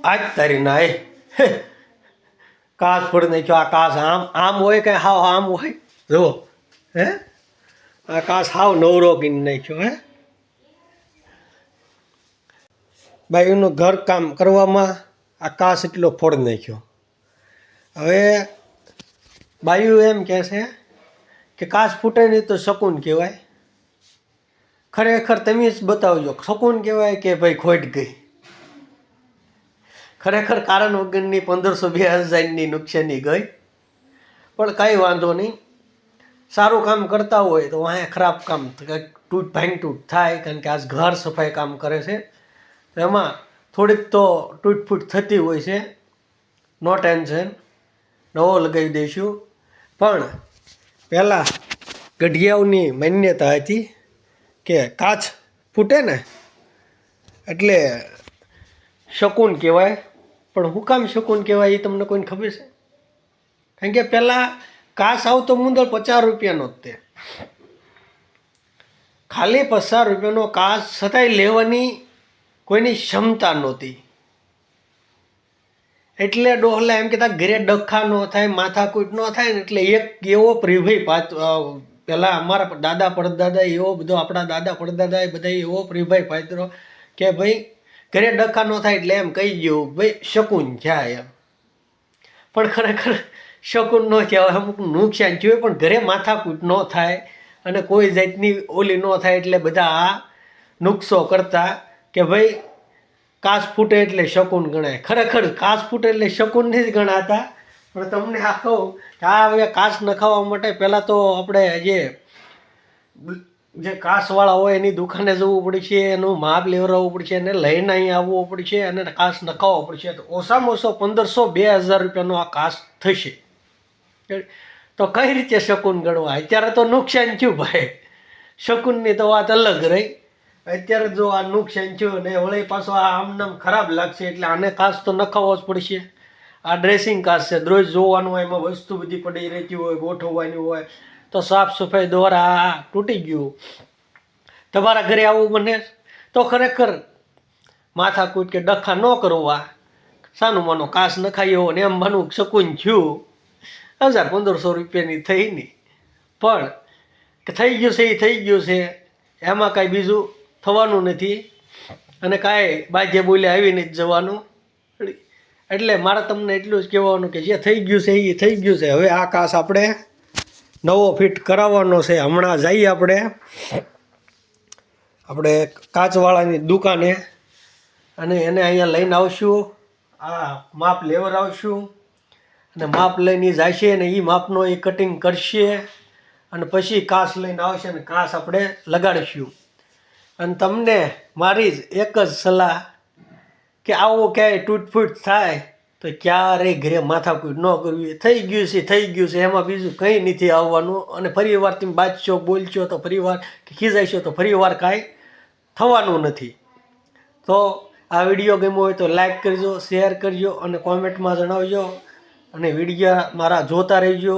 આજ તારી નાય કાચ ફોડી નાખ્યો. આ કાચ આમ હોય કે હાવ આમ હોય? જુઓ હે, આ કાચ હાવ નવરો કીને નાખ્યો. હે બાયુનું ઘર કામ કરવામાં આ કાચ એટલો ફોડી નાખ્યો. હવે બાયુ એમ કહે છે કે કાચ ફૂટે નહીં તો શકૂન કહેવાય. ખરેખર તમે જ બતાવજો, શકૂન કહેવાય કે ભાઈ ખોટ ગઈ? ખરેખર કારણ વગરની 1500-2000ની નુકસાની ગઈ. પણ કાંઈ વાંધો નહીં, સારું કામ કરતા હોય તો અહીંયા ખરાબ કામ ભાંગતૂટ થાય, કારણ કે આજ ઘર સફાઈ કામ કરે છે. એમાં થોડીક તો તૂટફૂટ થતી હોય છે. નો ટેન્શન, નવો લગાવી દઈશું. પણ પહેલાં ગઢિયાઓની માન્યતા હતી કે કાચ ફૂટે ને એટલે શકૂન કહેવાય. પણ હું કામ શકૂન કહેવાય એ તમને કોઈને ખબર છે? કારણ કે પહેલાં કાચ આવતો મુંદર 50 રૂપિયાનો જ તે, ખાલી 50 રૂપિયાનો કાચ, છતાંય લેવાની કોઈની ક્ષમતા નહોતી. એટલે ડોહલા એમ કહેતા ઘરે ડખા ન થાય, માથાકૂટ ન થાય ને, એટલે એક એવો પ્રિભાઈ પહેલાં અમારા દાદા પડદાદા એવો બધો, આપણા દાદા પડદાદા એ બધા એવો પ્રિભાઈ પાત્રો કે ભાઈ ઘરે ડખા ન થાય એટલે એમ કહી ગયું ભાઈ શકૂન થાય એમ. પણ ખરેખર શકૂન ન કહેવાય. અમુક નુકસાન થયું પણ ઘરે માથાકૂટ ન થાય અને કોઈ જાતની ઓલી ન થાય, એટલે બધા આ નુકસો કરતા કે ભાઈ કાચ ફૂટે એટલે શકૂન ગણાય. ખરેખર કાચ ફૂટે એટલે શકૂન નહીં જ ગણાતા. પણ તમને આ કહું કે આ હવે કાચ નખાવવા માટે પહેલાં તો આપણે જે કાચવાળા હોય એની દુકાને જવું પડશે, એનું માપ લેવડાવવું પડશે, એને લઈને અહીં આવવું પડશે અને કાચ નખાવવો પડશે. તો ઓછામાં ઓછો 1500-2000 રૂપિયાનો આ કાચ થશે. તો કઈ રીતે શકૂન ગણવા? અત્યારે તો નુકસાન થયું ભાઈ, શકૂનની તો વાત અલગ રહી. અત્યારે જો આ નુકસાન થયું અને વળી પાછો આ આમનામ ખરાબ લાગશે, એટલે આને કાચ તો નખાવવો જ પડશે. આ ડ્રેસિંગ કાચ છે, રોજ જોવાનું હોય, એમાં વસ્તુ બધી પડી રહેતી હોય, ગોઠવવાની હોય, તો સાફ સફાઈ દ્વારા આ તૂટી ગયું. તમારા ઘરે આવું બને તો ખરેખર માથાકૂટ કે ડખા ન કરવા, સાનું માનો કાચ નખાયો ને એમ માનું શકૂન થયું. 1000-1500 રૂપિયાની થઈ નહીં, પણ થઈ ગયું છે એ થઈ ગયું છે, એમાં કાંઈ બીજું થવાનું નથી અને કાંઈ બાજે બોલ્યા આવીને જ જવાનું. એટલે મારે તમને એટલું જ કહેવાનું કે જે થઈ ગયું છે એ થઈ ગયું છે. હવે આ કાચ આપણે નવો ફિટ કરાવવાનો છે. હમણાં જઈએ આપણે કાચવાળાની દુકાને અને એને અહીંયા લઈને આવશું, આ માપ લેવડાવશું અને માપ લઈને જશે ને એ માપનો એ કટિંગ કરશે અને પછી કાચ લઈને આવશે અને કાચ આપણે લગાડીશું. અને તમને મારી જ એક જ સલાહ કે આવો ક્યાંય તૂટફૂટ થાય તો ક્યારેય ઘરે માથાકૂટ ન કરવી. થઈ ગયું છે થઈ ગયું છે, એમાં બીજું કંઈ નથી આવવાનું. અને ફરીવાર તમે બાજશો, બોલશો તો ફરીવાર ખીજાઈશો તો ફરીવાર કાંઈ થવાનું નથી. તો આ વિડીયો ગમ્યો હોય તો લાઈક કરજો, શેર કરજો અને કોમેન્ટમાં જણાવજો અને વિડીયો મારા જોતા રહેજો.